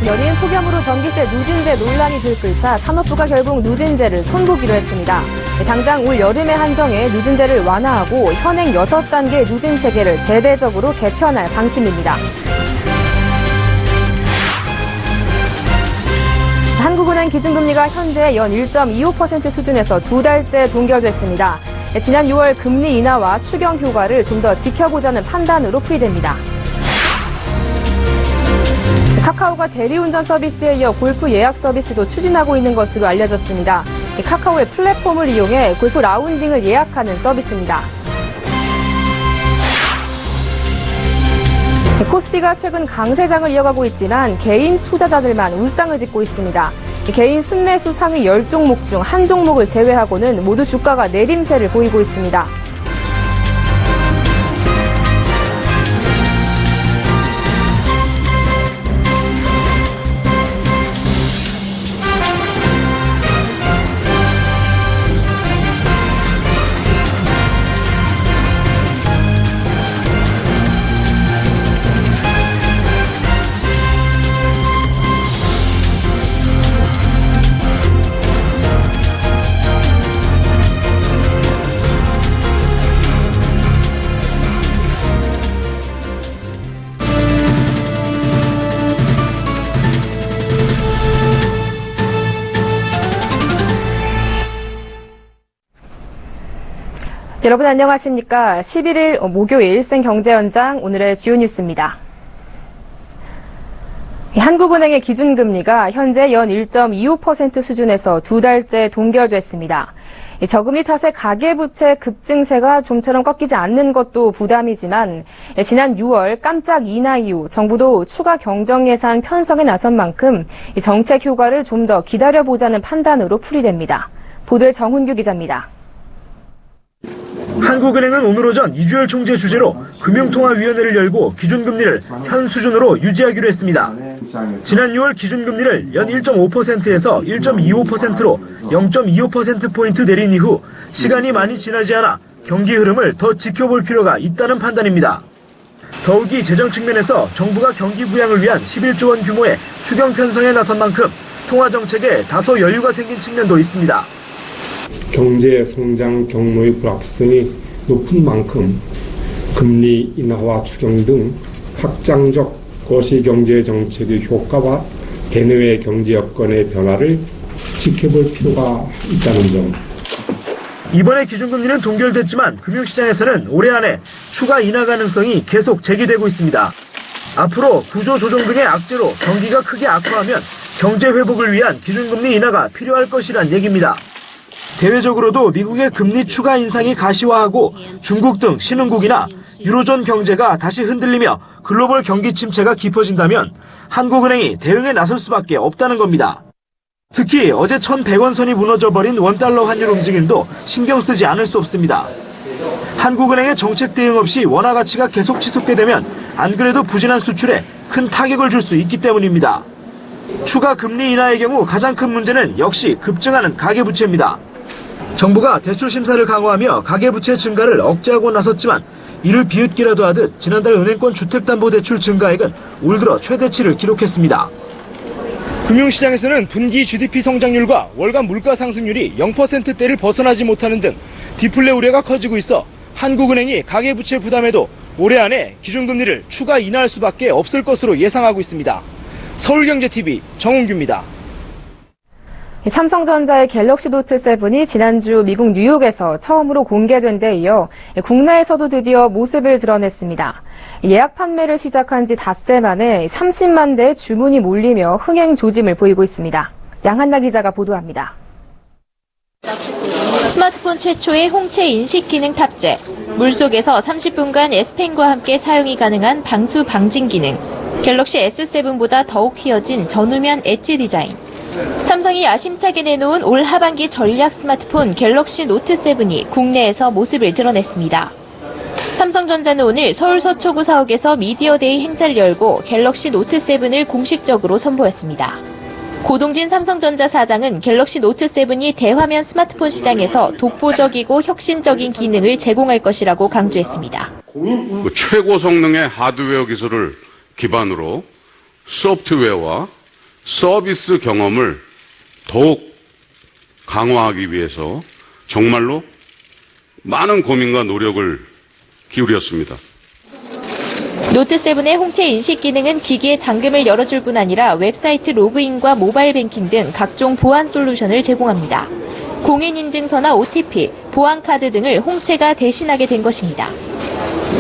연이은 폭염으로 전기세 누진제 논란이 들끓자 산업부가 결국 누진제를 손보기로 했습니다. 당장 올 여름에 한정해 누진제를 완화하고 현행 6단계 누진 체계를 대대적으로 개편할 방침입니다. 한국은행 기준금리가 현재 연 1.25% 수준에서 2달째 동결됐습니다. 지난 6월 금리 인하와 추경 효과를 좀 더 지켜보자는 판단으로 풀이됩니다. 카카오가 대리운전 서비스에 이어 골프 예약 서비스도 추진하고 있는 것으로 알려졌습니다. 카카오의 플랫폼을 이용해 골프 라운딩을 예약하는 서비스입니다. 코스피가 최근 강세장을 이어가고 있지만 개인 투자자들만 울상을 짓고 있습니다. 개인 순매수 상위 10종목 중 한 종목을 제외하고는 모두 주가가 내림세를 보이고 있습니다. 여러분 안녕하십니까? 11일 목요일 생경제연장 오늘의 주요 뉴스입니다. 한국은행의 기준금리가 현재 연 1.25% 수준에서 2달째 동결됐습니다. 저금리 탓에 가계부채 급증세가 좀처럼 꺾이지 않는 것도 부담이지만 지난 6월 깜짝 인하 이후 정부도 추가 경정예산 편성에 나선 만큼 정책 효과를 좀 더 기다려보자는 판단으로 풀이됩니다. 보도에 정훈규 기자입니다. 한국은행은 오늘 오전 이주열 총재 주재로 금융통화위원회를 열고 기준금리를 현 수준으로 유지하기로 했습니다. 지난 6월 기준금리를 연 1.5%에서 1.25%로 0.25%포인트 내린 이후 시간이 많이 지나지 않아 경기 흐름을 더 지켜볼 필요가 있다는 판단입니다. 더욱이 재정 측면에서 정부가 경기 부양을 위한 11조 원 규모의 추경 편성에 나선 만큼 통화정책에 다소 여유가 생긴 측면도 있습니다. 경제 성장 경로의 불확실성이 높은 만큼 금리 인하와 추경 등 확장적 거시경제 정책의 효과와 대내외 경제 여건의 변화를 지켜볼 필요가 있다는 점. 이번에 기준금리는 동결됐지만 금융시장에서는 올해 안에 추가 인하 가능성이 계속 제기되고 있습니다. 앞으로 구조조정 등의 악재로 경기가 크게 악화하면 경제 회복을 위한 기준금리 인하가 필요할 것이란 얘기입니다. 대외적으로도 미국의 금리 추가 인상이 가시화하고 중국 등 신흥국이나 유로존 경제가 다시 흔들리며 글로벌 경기 침체가 깊어진다면 한국은행이 대응에 나설 수밖에 없다는 겁니다. 특히 어제 1,100원 선이 무너져버린 원달러 환율 움직임도 신경 쓰지 않을 수 없습니다. 한국은행의 정책 대응 없이 원화 가치가 계속 치솟게 되면 안 그래도 부진한 수출에 큰 타격을 줄 수 있기 때문입니다. 추가 금리 인하의 경우 가장 큰 문제는 역시 급증하는 가계부채입니다. 정부가 대출 심사를 강화하며 가계부채 증가를 억제하고 나섰지만 이를 비웃기라도 하듯 지난달 은행권 주택담보대출 증가액은 올 들어 최대치를 기록했습니다. 금융시장에서는 분기 GDP 성장률과 월간 물가 상승률이 0%대를 벗어나지 못하는 등 디플레 우려가 커지고 있어 한국은행이 가계부채 부담에도 올해 안에 기준금리를 추가 인하할 수밖에 없을 것으로 예상하고 있습니다. 서울경제TV 정훈규입니다. 삼성전자의 갤럭시 노트 7이 지난주 미국 뉴욕에서 처음으로 공개된 데 이어 국내에서도 드디어 모습을 드러냈습니다. 예약 판매를 시작한 지 닷새 만에 30만 대의 주문이 몰리며 흥행 조짐을 보이고 있습니다. 양한나 기자가 보도합니다. 스마트폰 최초의 홍채 인식 기능 탑재, 물속에서 30분간 S펜과 함께 사용이 가능한 방수 방진 기능, 갤럭시 S7보다 더욱 휘어진 전후면 엣지 디자인, 삼성이 야심차게 내놓은 올 하반기 전략 스마트폰 갤럭시 노트 7이 국내에서 모습을 드러냈습니다. 삼성전자는 오늘 서울 서초구 사옥에서 미디어데이 행사를 열고 갤럭시 노트 7을 공식적으로 선보였습니다. 고동진 삼성전자 사장은 갤럭시 노트 7이 대화면 스마트폰 시장에서 독보적이고 혁신적인 기능을 제공할 것이라고 강조했습니다. 최고 성능의 하드웨어 기술을 기반으로 소프트웨어와 서비스 경험을 더욱 강화하기 위해서 정말로 많은 고민과 노력을 기울였습니다. 노트7의 홍채 인식 기능은 기기의 잠금을 열어줄 뿐 아니라 웹사이트 로그인과 모바일 뱅킹 등 각종 보안 솔루션을 제공합니다. 공인인증서나 OTP, 보안카드 등을 홍채가 대신하게 된 것입니다.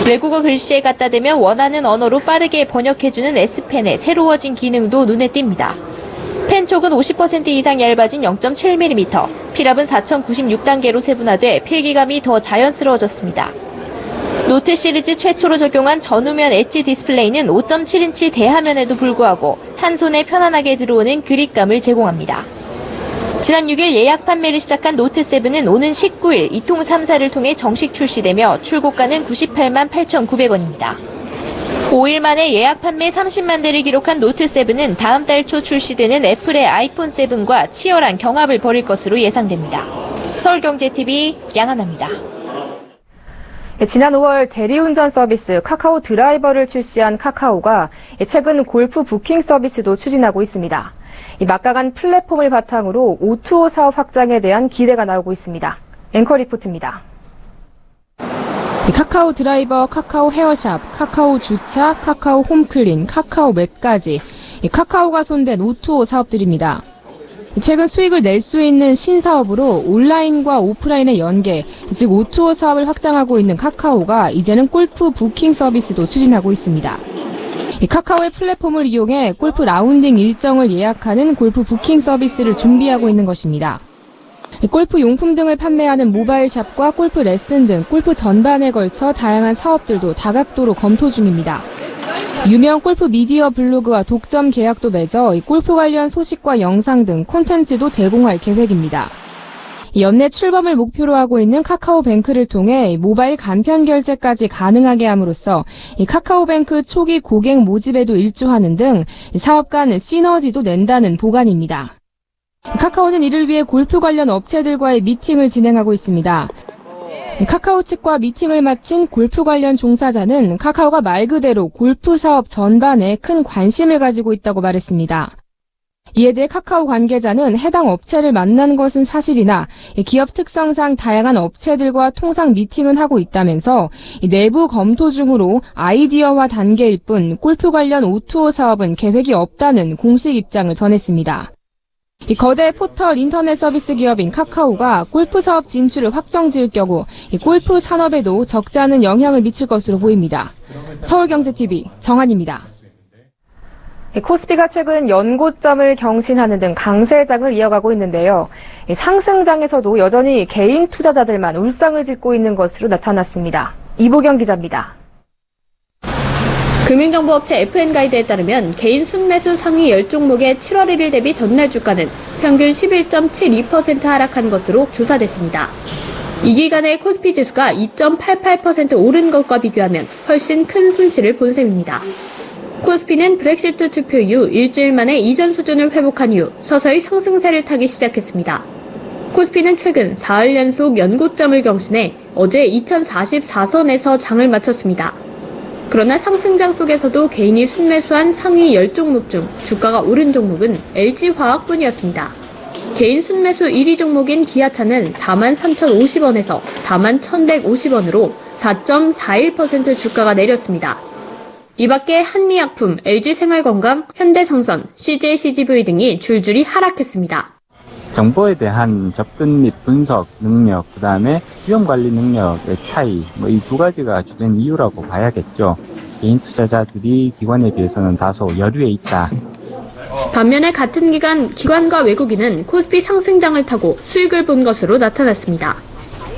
외국어 글씨에 갖다 대면 원하는 언어로 빠르게 번역해주는 S펜의 새로워진 기능도 눈에 띕니다. 펜 촉은 50% 이상 얇아진 0.7mm, 필압은 4096단계로 세분화돼 필기감이 더 자연스러워졌습니다. 노트 시리즈 최초로 적용한 전후면 엣지 디스플레이는 5.7인치 대화면에도 불구하고 한 손에 편안하게 들어오는 그립감을 제공합니다. 지난 6일 예약 판매를 시작한 노트7은 오는 19일 이통 3사를 통해 정식 출시되며 출고가는 98만 8,900원입니다. 5일 만에 예약 판매 30만 대를 기록한 노트7은 다음 달 초 출시되는 애플의 아이폰 7과 치열한 경합을 벌일 것으로 예상됩니다. 서울경제TV 양하나입니다. 지난 5월 대리운전 서비스 카카오 드라이버를 출시한 카카오가 최근 골프 부킹 서비스도 추진하고 있습니다. 막강한 플랫폼을 바탕으로 O2O 사업 확장에 대한 기대가 나오고 있습니다. 앵커 리포트입니다. 카카오 드라이버, 카카오 헤어샵, 카카오 주차, 카카오 홈클린, 카카오 맵까지 카카오가 손댄 O2O 사업들입니다. 최근 수익을 낼 수 있는 신사업으로 온라인과 오프라인의 연계, 즉 O2O 사업을 확장하고 있는 카카오가 이제는 골프 부킹 서비스도 추진하고 있습니다. 카카오의 플랫폼을 이용해 골프 라운딩 일정을 예약하는 골프 부킹 서비스를 준비하고 있는 것입니다. 골프 용품 등을 판매하는 모바일샵과 골프 레슨 등 골프 전반에 걸쳐 다양한 사업들도 다각도로 검토 중입니다. 유명 골프 미디어 블로그와 독점 계약도 맺어 골프 관련 소식과 영상 등 콘텐츠도 제공할 계획입니다. 연내 출범을 목표로 하고 있는 카카오뱅크를 통해 모바일 간편 결제까지 가능하게 함으로써 카카오뱅크 초기 고객 모집에도 일조하는 등 사업 간 시너지도 낸다는 보관입니다. 카카오는 이를 위해 골프 관련 업체들과의 미팅을 진행하고 있습니다. 카카오 측과 미팅을 마친 골프 관련 종사자는 카카오가 말 그대로 골프 사업 전반에 큰 관심을 가지고 있다고 말했습니다. 이에 대해 카카오 관계자는 해당 업체를 만난 것은 사실이나 기업 특성상 다양한 업체들과 통상 미팅은 하고 있다면서 내부 검토 중으로 아이디어화 단계일 뿐 골프 관련 O2O 사업은 계획이 없다는 공식 입장을 전했습니다. 거대 포털 인터넷 서비스 기업인 카카오가 골프 사업 진출을 확정지을 경우 골프 산업에도 적지 않은 영향을 미칠 것으로 보입니다. 서울경제TV 정한입니다. 코스피가 최근 연고점을 경신하는 등 강세장을 이어가고 있는데요. 상승장에서도 여전히 개인 투자자들만 울상을 짓고 있는 것으로 나타났습니다. 이보경 기자입니다. 금융정보업체 FN가이드에 따르면 개인 순매수 상위 10종목의 7월 1일 대비 전날 주가는 평균 11.72% 하락한 것으로 조사됐습니다. 이 기간에 코스피 지수가 2.88% 오른 것과 비교하면 훨씬 큰 손실을 본 셈입니다. 코스피는 브렉시트 투표 이후 일주일 만에 이전 수준을 회복한 이후 서서히 상승세를 타기 시작했습니다. 코스피는 최근 4일 연속 연고점을 경신해 어제 2044선에서 장을 마쳤습니다. 그러나 상승장 속에서도 개인이 순매수한 상위 10종목 중 주가가 오른 종목은 LG화학뿐이었습니다. 개인 순매수 1위 종목인 기아차는 43,050원에서 41,150원으로 4.41% 주가가 내렸습니다. 이 밖에 한미약품, LG생활건강, 현대성선, CJCGV 등이 줄줄이 하락했습니다. 정보에 대한 접근 및 분석 능력, 그 다음에 위험관리 능력의 차이, 이 두 가지가 주된 이유라고 봐야겠죠. 개인 투자자들이 기관에 비해서는 다소 여류에 있다. 반면에 같은 기간 기관과 외국인은 코스피 상승장을 타고 수익을 본 것으로 나타났습니다.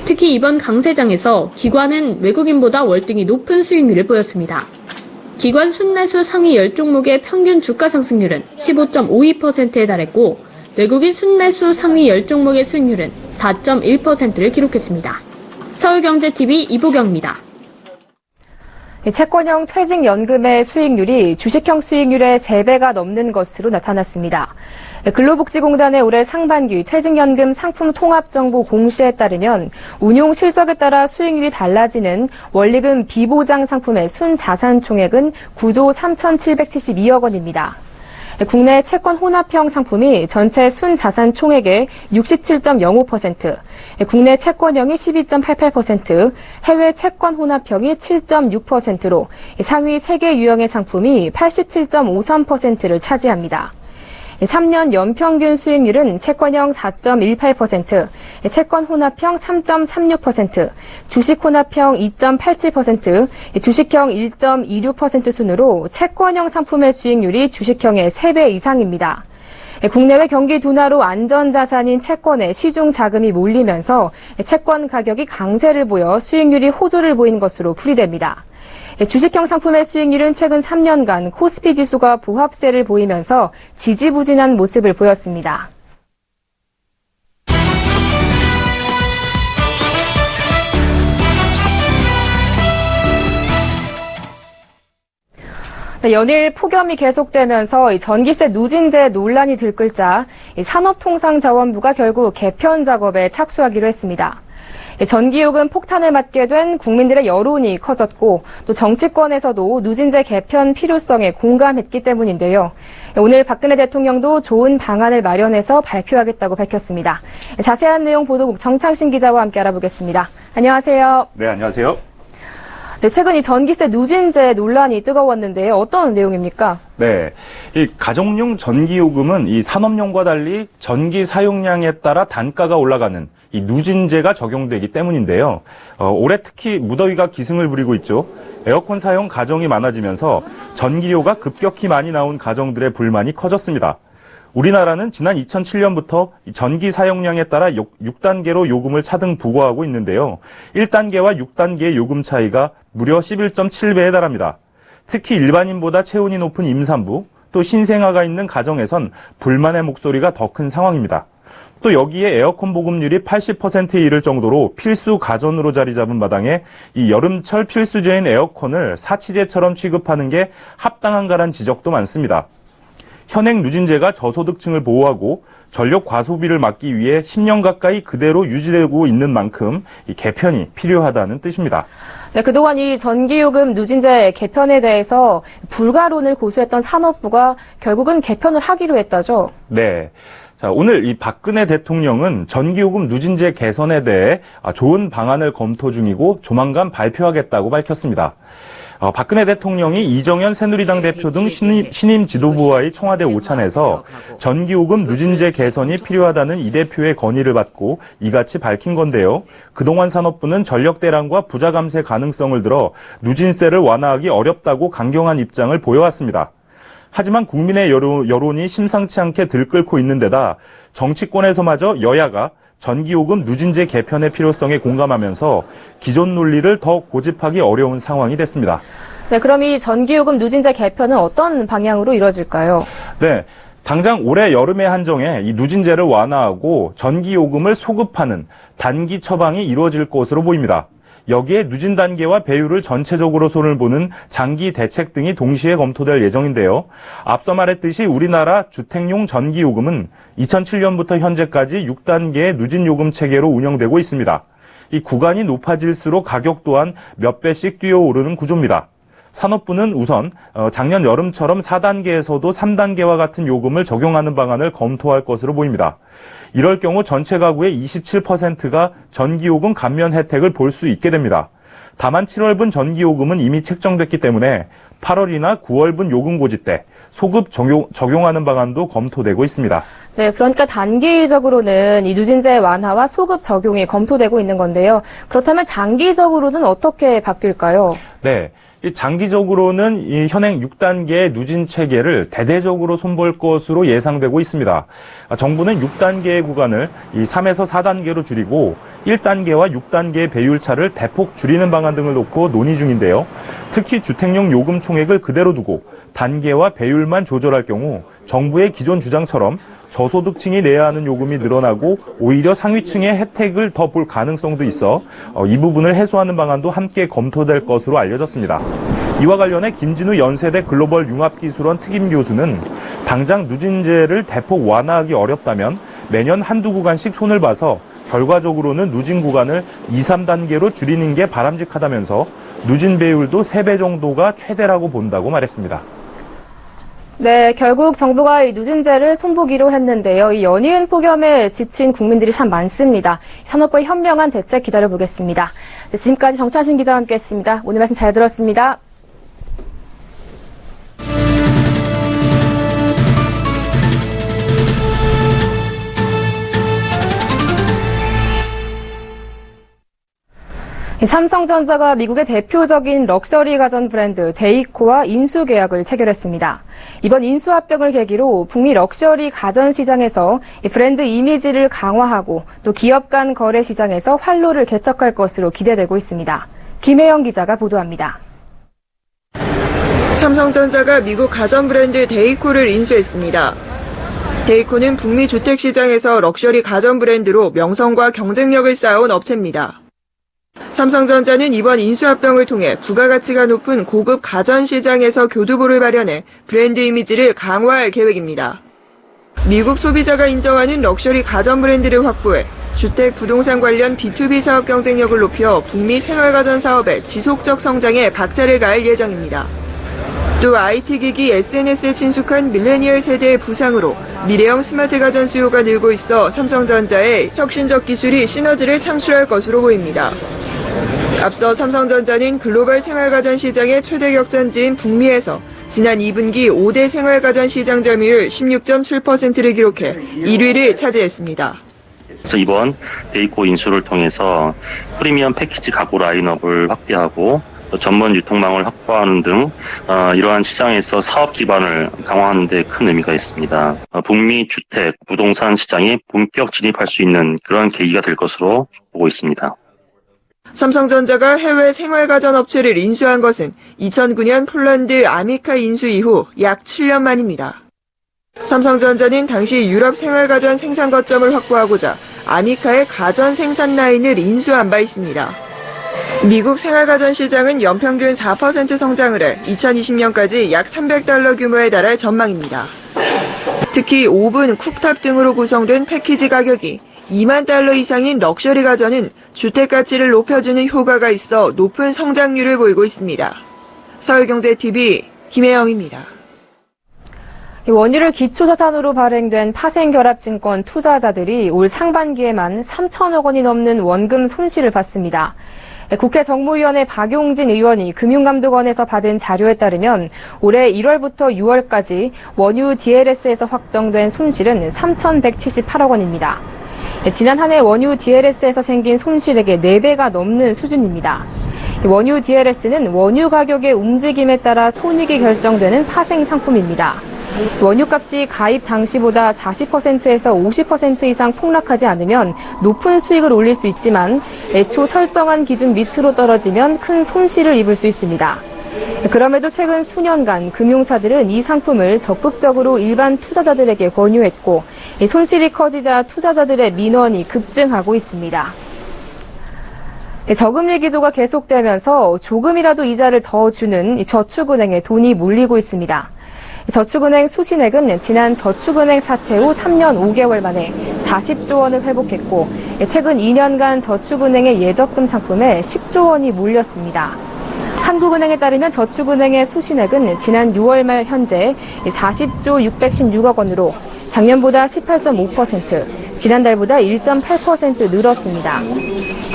특히 이번 강세장에서 기관은 외국인보다 월등히 높은 수익률을 보였습니다. 기관 순매수 상위 10종목의 평균 주가 상승률은 15.52%에 달했고 외국인 순매수 상위 10종목의 수익률은 4.1%를 기록했습니다. 서울경제TV 이보경입니다. 채권형 퇴직연금의 수익률이 주식형 수익률의 3배가 넘는 것으로 나타났습니다. 근로복지공단의 올해 상반기 퇴직연금 상품 통합정보 공시에 따르면 운용 실적에 따라 수익률이 달라지는 원리금 비보장 상품의 순자산 총액은 9조 3,772억 원입니다. 국내 채권 혼합형 상품이 전체 순자산 총액의 67.05%, 국내 채권형이 12.88%, 해외 채권 혼합형이 7.6%로 상위 3개 유형의 상품이 87.53%를 차지합니다. 3년 연평균 수익률은 채권형 4.18%, 채권 혼합형 3.36%, 주식 혼합형 2.87%, 주식형 1.26% 순으로 채권형 상품의 수익률이 주식형의 3배 이상입니다. 국내외 경기 둔화로 안전자산인 채권에 시중 자금이 몰리면서 채권 가격이 강세를 보여 수익률이 호조를 보인 것으로 풀이됩니다. 주식형 상품의 수익률은 최근 3년간 코스피 지수가 보합세를 보이면서 지지부진한 모습을 보였습니다. 연일 폭염이 계속되면서 전기세 누진제 논란이 들끓자 산업통상자원부가 결국 개편 작업에 착수하기로 했습니다. 전기요금 폭탄을 맞게 된 국민들의 여론이 커졌고 또 정치권에서도 누진제 개편 필요성에 공감했기 때문인데요. 오늘 박근혜 대통령도 좋은 방안을 마련해서 발표하겠다고 밝혔습니다. 자세한 내용 보도국 정창신 기자와 함께 알아보겠습니다. 안녕하세요. 네, 안녕하세요. 네, 최근 이 전기세 누진제 논란이 뜨거웠는데요. 어떤 내용입니까? 네, 이 가정용 전기요금은 이 산업용과 달리 전기 사용량에 따라 단가가 올라가는 이 누진제가 적용되기 때문인데요. 올해 특히 무더위가 기승을 부리고 있죠. 에어컨 사용 가정이 많아지면서 전기료가 급격히 많이 나온 가정들의 불만이 커졌습니다. 우리나라는 지난 2007년부터 전기 사용량에 따라 6단계로 요금을 차등 부과하고 있는데요. 1단계와 6단계의 요금 차이가 무려 11.7배에 달합니다. 특히 일반인보다 체온이 높은 임산부, 또 신생아가 있는 가정에선 불만의 목소리가 더 큰 상황입니다. 또 여기에 에어컨 보급률이 80%에 이를 정도로 필수 가전으로 자리 잡은 마당에 이 여름철 필수제인 에어컨을 사치제처럼 취급하는 게 합당한가란 지적도 많습니다. 현행 누진제가 저소득층을 보호하고 전력 과소비를 막기 위해 10년 가까이 그대로 유지되고 있는 만큼 이 개편이 필요하다는 뜻입니다. 네, 그동안 이 전기요금 누진제 개편에 대해서 불가론을 고수했던 산업부가 결국은 개편을 하기로 했다죠? 네. 자, 오늘 이 박근혜 대통령은 전기요금 누진제 개선에 대해 좋은 방안을 검토 중이고 조만간 발표하겠다고 밝혔습니다. 박근혜 대통령이 이정현 새누리당 대표 등 신임 지도부와의 청와대 오찬에서 전기요금 누진제 개선이 필요하다는 이 대표의 건의를 받고 이같이 밝힌 건데요. 그동안 산업부는 전력 대란과 부자 감세 가능성을 들어 누진세를 완화하기 어렵다고 강경한 입장을 보여왔습니다. 하지만 국민의 여론이 심상치 않게 들끓고 있는 데다 정치권에서마저 여야가 전기요금 누진제 개편의 필요성에 공감하면서 기존 논리를 더 고집하기 어려운 상황이 됐습니다. 네, 그럼 이 전기요금 누진제 개편은 어떤 방향으로 이루어질까요? 네. 당장 올해 여름에 한정해 이 누진제를 완화하고 전기요금을 소급하는 단기 처방이 이루어질 것으로 보입니다. 여기에 누진 단계와 배율을 전체적으로 손을 보는 장기 대책 등이 동시에 검토될 예정인데요. 앞서 말했듯이 우리나라 주택용 전기요금은 2007년부터 현재까지 6단계의 누진요금 체계로 운영되고 있습니다. 이 구간이 높아질수록 가격 또한 몇 배씩 뛰어오르는 구조입니다. 산업부는 우선 작년 여름처럼 4단계에서도 3단계와 같은 요금을 적용하는 방안을 검토할 것으로 보입니다. 이럴 경우 전체 가구의 27%가 전기요금 감면 혜택을 볼 수 있게 됩니다. 다만 7월분 전기요금은 이미 책정됐기 때문에 8월이나 9월분 요금 고지 때 소급 적용하는 방안도 검토되고 있습니다. 네, 그러니까 단기적으로는 이 누진제 완화와 소급 적용이 검토되고 있는 건데요. 그렇다면 장기적으로는 어떻게 바뀔까요? 네. 장기적으로는 이 현행 6단계의 누진 체계를 대대적으로 손볼 것으로 예상되고 있습니다. 정부는 6단계의 구간을 이 3에서 4단계로 줄이고 1단계와 6단계의 배율차를 대폭 줄이는 방안 등을 놓고 논의 중인데요. 특히 주택용 요금 총액을 그대로 두고 단계와 배율만 조절할 경우 정부의 기존 주장처럼 저소득층이 내야 하는 요금이 늘어나고 오히려 상위층의 혜택을 더 볼 가능성도 있어 이 부분을 해소하는 방안도 함께 검토될 것으로 알려졌습니다. 이와 관련해 김진우 연세대 글로벌 융합기술원 특임 교수는 당장 누진제를 대폭 완화하기 어렵다면 매년 한두 구간씩 손을 봐서 결과적으로는 누진 구간을 2, 3단계로 줄이는 게 바람직하다면서 누진 배율도 3배 정도가 최대라고 본다고 말했습니다. 네, 결국 정부가 이 누진제를 손보기로 했는데요. 이 연이은 폭염에 지친 국민들이 참 많습니다. 산업부의 현명한 대책 기다려보겠습니다. 네, 지금까지 정찬신 기자와 함께했습니다. 오늘 말씀 잘 들었습니다. 삼성전자가 미국의 대표적인 럭셔리 가전 브랜드 데이코와 인수 계약을 체결했습니다. 이번 인수 합병을 계기로 북미 럭셔리 가전 시장에서 브랜드 이미지를 강화하고 또 기업 간 거래 시장에서 활로를 개척할 것으로 기대되고 있습니다. 김혜영 기자가 보도합니다. 삼성전자가 미국 가전 브랜드 데이코를 인수했습니다. 데이코는 북미 주택 시장에서 럭셔리 가전 브랜드로 명성과 경쟁력을 쌓아온 업체입니다. 삼성전자는 이번 인수합병을 통해 부가가치가 높은 고급 가전 시장에서 교두보를 마련해 브랜드 이미지를 강화할 계획입니다. 미국 소비자가 인정하는 럭셔리 가전 브랜드를 확보해 주택 부동산 관련 B2B 사업 경쟁력을 높여 북미 생활가전 사업의 지속적 성장에 박차를 가할 예정입니다. 또 IT기기 SNS에 친숙한 밀레니얼 세대의 부상으로 미래형 스마트 가전 수요가 늘고 있어 삼성전자의 혁신적 기술이 시너지를 창출할 것으로 보입니다. 앞서 삼성전자는 글로벌 생활가전 시장의 최대 격전지인 북미에서 지난 2분기 5대 생활가전 시장 점유율 16.7%를 기록해 1위를 차지했습니다. 이번 데이코 인수를 통해서 프리미엄 패키지 가구 라인업을 확대하고 전문 유통망을 확보하는 등 이러한 시장에서 사업 기반을 강화하는 데 큰 의미가 있습니다. 북미 주택, 부동산 시장에 본격 진입할 수 있는 그런 계기가 될 것으로 보고 있습니다. 삼성전자가 해외 생활가전 업체를 인수한 것은 2009년 폴란드 아미카 인수 이후 약 7년 만입니다. 삼성전자는 당시 유럽 생활가전 생산 거점을 확보하고자 아미카의 가전 생산 라인을 인수한 바 있습니다. 미국 생활가전 시장은 연평균 4% 성장을 해 2020년까지 약 $300 규모에 달할 전망입니다. 특히 오븐, 쿡탑 등으로 구성된 패키지 가격이 $2만 이상인 럭셔리 가전은 주택 가치를 높여주는 효과가 있어 높은 성장률을 보이고 있습니다. 서울경제TV 김혜영입니다. 원유를 기초자산으로 발행된 파생결합증권 투자자들이 올 상반기에만 3천억 원이 넘는 원금 손실을 봤습니다. 국회 정무위원회 박용진 의원이 금융감독원에서 받은 자료에 따르면 올해 1월부터 6월까지 원유 DLS에서 확정된 손실은 3,178억 원입니다. 지난 한 해 원유 DLS에서 생긴 손실액의 4배가 넘는 수준입니다. 원유 DLS는 원유 가격의 움직임에 따라 손익이 결정되는 파생 상품입니다. 원유값이 가입 당시보다 40%에서 50% 이상 폭락하지 않으면 높은 수익을 올릴 수 있지만 애초 설정한 기준 밑으로 떨어지면 큰 손실을 입을 수 있습니다. 그럼에도 최근 수년간 금융사들은 이 상품을 적극적으로 일반 투자자들에게 권유했고 손실이 커지자 투자자들의 민원이 급증하고 있습니다. 저금리 기조가 계속되면서 조금이라도 이자를 더 주는 저축은행에 돈이 몰리고 있습니다. 저축은행 수신액은 지난 저축은행 사태 후 3년 5개월 만에 40조 원을 회복했고 최근 2년간 저축은행의 예적금 상품에 10조 원이 몰렸습니다. 한국은행에 따르면 저축은행의 수신액은 지난 6월 말 현재 40조 616억 원으로 작년보다 18.5%, 지난달보다 1.8% 늘었습니다.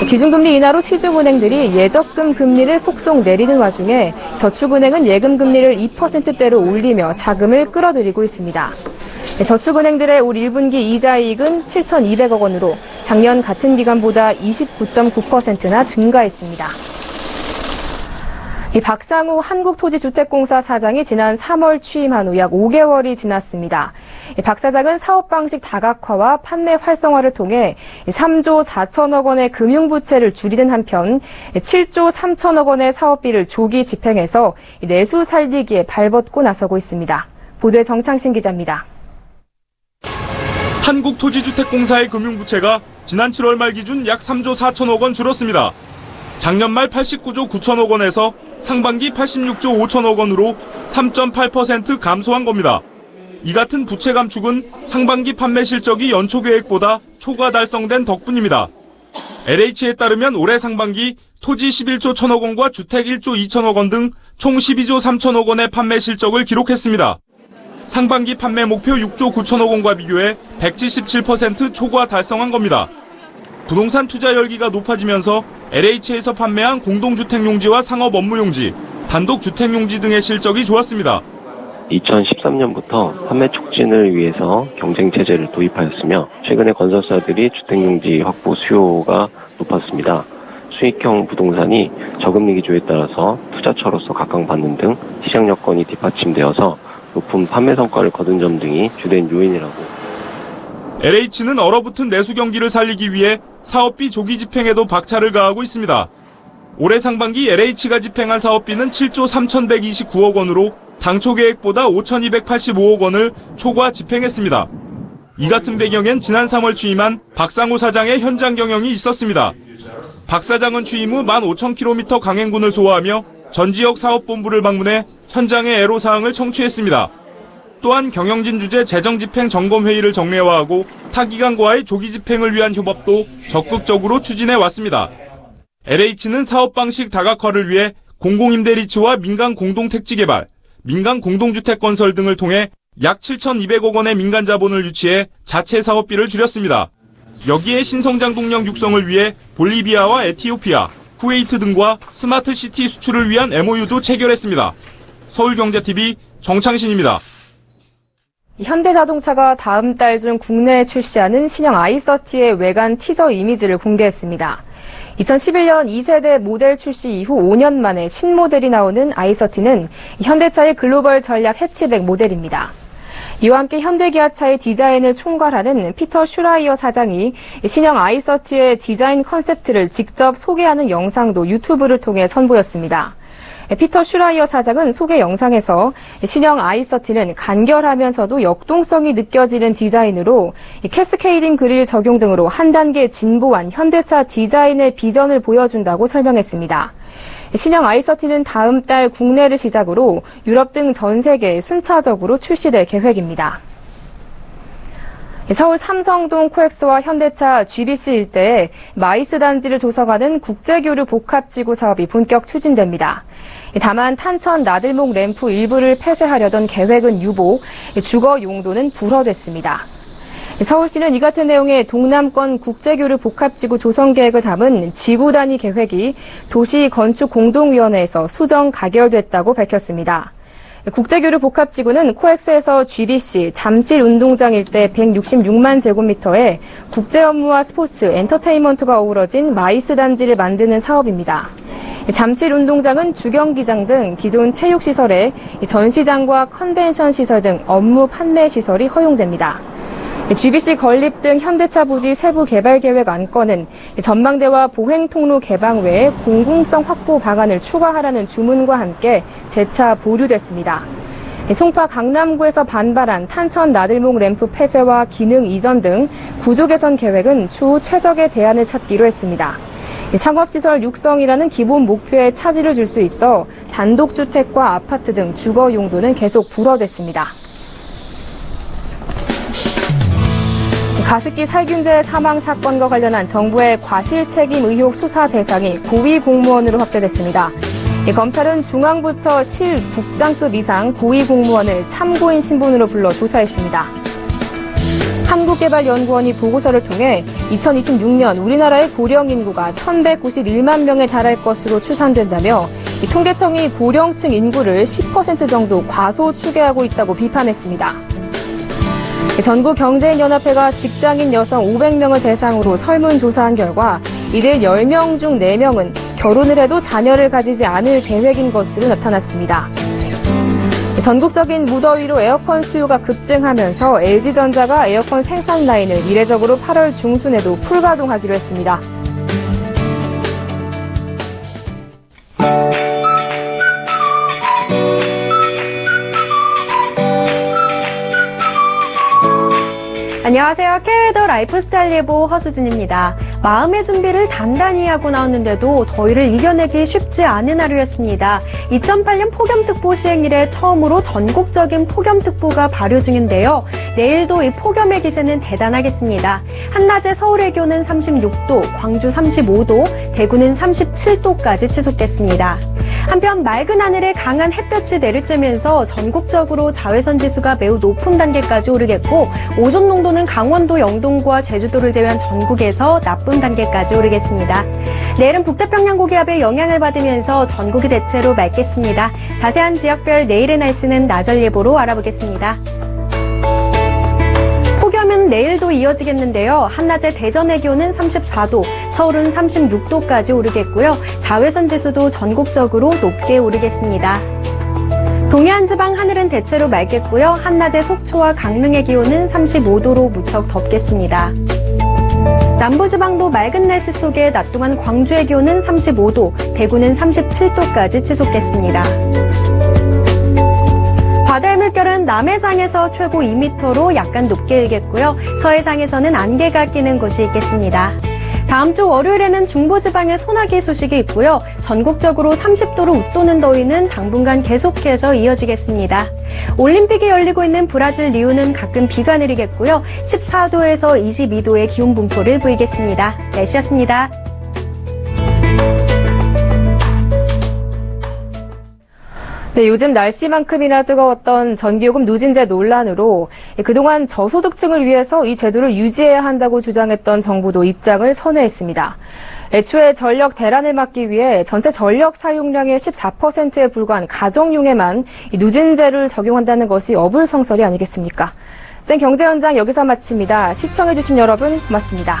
기준금리 인하로 시중은행들이 예적금 금리를 속속 내리는 와중에 저축은행은 예금 금리를 2%대로 올리며 자금을 끌어들이고 있습니다. 저축은행들의 올 1분기 이자이익은 7,200억 원으로 작년 같은 기간보다 29.9%나 증가했습니다. 박상우 한국토지주택공사 사장이 지난 3월 취임한 후 약 5개월이 지났습니다. 박 사장은 사업 방식 다각화와 판매 활성화를 통해 3조 4천억 원의 금융부채를 줄이는 한편 7조 3천억 원의 사업비를 조기 집행해서 내수 살리기에 발벗고 나서고 있습니다. 보도에 정창신 기자입니다. 한국토지주택공사의 금융부채가 지난 7월 말 기준 약 3조 4천억 원 줄었습니다. 작년 말 89조 9천억 원에서 상반기 86조 5천억 원으로 3.8% 감소한 겁니다. 이 같은 부채 감축은 상반기 판매 실적이 연초 계획보다 초과 달성된 덕분입니다. LH에 따르면 올해 상반기 토지 11조 1천억 원과 주택 1조 2천억 원 등 총 12조 3천억 원의 판매 실적을 기록했습니다. 상반기 판매 목표 6조 9천억 원과 비교해 177% 초과 달성한 겁니다. 부동산 투자 열기가 높아지면서 LH에서 판매한 공동주택용지와 상업 업무용지, 단독주택용지 등의 실적이 좋았습니다. 2013년부터 판매 촉진을 위해서 경쟁체제를 도입하였으며 최근에 건설사들이 주택용지 확보 수요가 높았습니다. 수익형 부동산이 저금리 기조에 따라서 투자처로서 각광받는 등 시장 여건이 뒷받침되어서 높은 판매 성과를 거둔 점 등이 주된 요인이라고. LH는 얼어붙은 내수 경기를 살리기 위해 사업비 조기 집행에도 박차를 가하고 있습니다. 올해 상반기 LH가 집행한 사업비는 7조 3,129억 원으로 당초 계획보다 5,285억 원을 초과 집행했습니다. 이 같은 배경엔 지난 3월 취임한 박상우 사장의 현장 경영이 있었습니다. 박 사장은 취임 후 15,000km 강행군을 소화하며 전 지역 사업본부를 방문해 현장의 애로사항을 청취했습니다. 또한 경영진 주재 재정집행 점검회의를 정례화하고 타기관과의 조기 집행을 위한 협업도 적극적으로 추진해 왔습니다. LH는 사업 방식 다각화를 위해 공공임대 리츠와 민간 공동택지 개발, 민간 공동주택 건설 등을 통해 약 7,200억 원의 민간 자본을 유치해 자체 사업비를 줄였습니다. 여기에 신성장 동력 육성을 위해 볼리비아와 에티오피아, 쿠웨이트 등과 스마트 시티 수출을 위한 MOU도 체결했습니다. 서울경제TV 정창신입니다. 현대자동차가 다음 달 중 국내에 출시하는 신형 i30의 외관 티저 이미지를 공개했습니다. 2011년 2세대 모델 출시 이후 5년 만에 신모델이 나오는 i30는 현대차의 글로벌 전략 해치백 모델입니다. 이와 함께 현대기아차의 디자인을 총괄하는 피터 슈라이어 사장이 신형 i30의 디자인 컨셉트를 직접 소개하는 영상도 유튜브를 통해 선보였습니다. 피터 슈라이어 사장은 소개 영상에서 신형 i30는 간결하면서도 역동성이 느껴지는 디자인으로 캐스케이딩 그릴 적용 등으로 한 단계 진보한 현대차 디자인의 비전을 보여준다고 설명했습니다. 신형 i30는 다음 달 국내를 시작으로 유럽 등 전 세계에 순차적으로 출시될 계획입니다. 서울 삼성동 코엑스와 현대차 GBC 일대에 마이스 단지를 조성하는 국제교류 복합지구 사업이 본격 추진됩니다. 다만 탄천 나들목 램프 일부를 폐쇄하려던 계획은 유보, 주거 용도는 불허됐습니다. 서울시는 이 같은 내용의 동남권 국제교류 복합지구 조성 계획을 담은 지구 단위 계획이 도시건축공동위원회에서 수정 가결됐다고 밝혔습니다. 국제교류 복합지구는 코엑스에서 GBC 잠실 운동장 일대 166만 제곱미터에 국제 업무와 스포츠, 엔터테인먼트가 어우러진 마이스 단지를 만드는 사업입니다. 잠실 운동장은 주경기장 등 기존 체육시설에 전시장과 컨벤션 시설 등 업무 판매 시설이 허용됩니다. GBC 건립 등 현대차 부지 세부 개발 계획 안건은 전망대와 보행 통로 개방 외에 공공성 확보 방안을 추가하라는 주문과 함께 재차 보류됐습니다. 송파 강남구에서 반발한 탄천 나들목 램프 폐쇄와 기능 이전 등 구조 개선 계획은 추후 최적의 대안을 찾기로 했습니다. 상업시설 육성이라는 기본 목표에 차질을 줄 수 있어 단독주택과 아파트 등 주거 용도는 계속 불허됐습니다. 가습기 살균제 사망 사건과 관련한 정부의 과실책임 의혹 수사 대상이 고위 공무원으로 확대됐습니다. 검찰은 중앙부처 실국장급 이상 고위 공무원을 참고인 신분으로 불러 조사했습니다. 한국개발연구원이 보고서를 통해 2026년 우리나라의 고령 인구가 1,191만 명에 달할 것으로 추산된다며 통계청이 고령층 인구를 10% 정도 과소 추계하고 있다고 비판했습니다. 전국경제인연합회가 직장인 여성 500명을 대상으로 설문조사한 결과 이들 10명 중 4명은 결혼을 해도 자녀를 가지지 않을 계획인 것으로 나타났습니다. 전국적인 무더위로 에어컨 수요가 급증하면서 LG전자가 에어컨 생산 라인을 이례적으로 8월 중순에도 풀가동하기로 했습니다. 안녕하세요. 케이더 라이프스타일 예보 허수진입니다. 마음의 준비를 단단히 하고 나왔는데도 더위를 이겨내기 쉽지 않은 하루였습니다. 2008년 폭염특보 시행 이래 처음으로 전국적인 폭염특보가 발효 중인데요. 내일도 이 폭염의 기세는 대단하겠습니다. 한낮에 서울의 기온은 36도, 광주 35도, 대구는 37도까지 치솟겠습니다. 한편 맑은 하늘에 강한 햇볕이 내리쬐면서 전국적으로 자외선 지수가 매우 높은 단계까지 오르겠고 오존 농도는 강원도 영동과 제주도를 제외한 전국에서 나쁨 단계까지 오르겠습니다. 내일은 북태평양 고기압의 영향을 받으면서 전국이 대체로 맑겠습니다. 자세한 지역별 내일의 날씨는 나절 예보로 알아보겠습니다. 폭염은 내일도 이어지겠는데요. 한낮에 대전의 기온은 34도, 서울은 36도까지 오르겠고요. 자외선 지수도 전국적으로 높게 오르겠습니다. 동해안 지방 하늘은 대체로 맑겠고요. 한낮에 속초와 강릉의 기온은 35도로 무척 덥겠습니다. 남부지방도 맑은 날씨 속에 낮 동안 광주의 기온은 35도, 대구는 37도까지 치솟겠습니다. 바다의 물결은 남해상에서 최고 2m로 약간 높게 일겠고요. 서해상에서는 안개가 끼는 곳이 있겠습니다. 다음 주 월요일에는 중부지방에 소나기 소식이 있고요. 전국적으로 30도로 웃도는 더위는 당분간 계속해서 이어지겠습니다. 올림픽이 열리고 있는 브라질 리우는 가끔 비가 내리겠고요. 14도에서 22도의 기온 분포를 보이겠습니다. 날씨였습니다. 네, 요즘 날씨만큼이나 뜨거웠던 전기요금 누진제 논란으로 그동안 저소득층을 위해서 이 제도를 유지해야 한다고 주장했던 정부도 입장을 선회했습니다. 애초에 전력 대란을 막기 위해 전체 전력 사용량의 14%에 불과한 가정용에만 이 누진제를 적용한다는 것이 어불성설이 아니겠습니까? 생 경제 현장 여기서 마칩니다. 시청해주신 여러분 고맙습니다.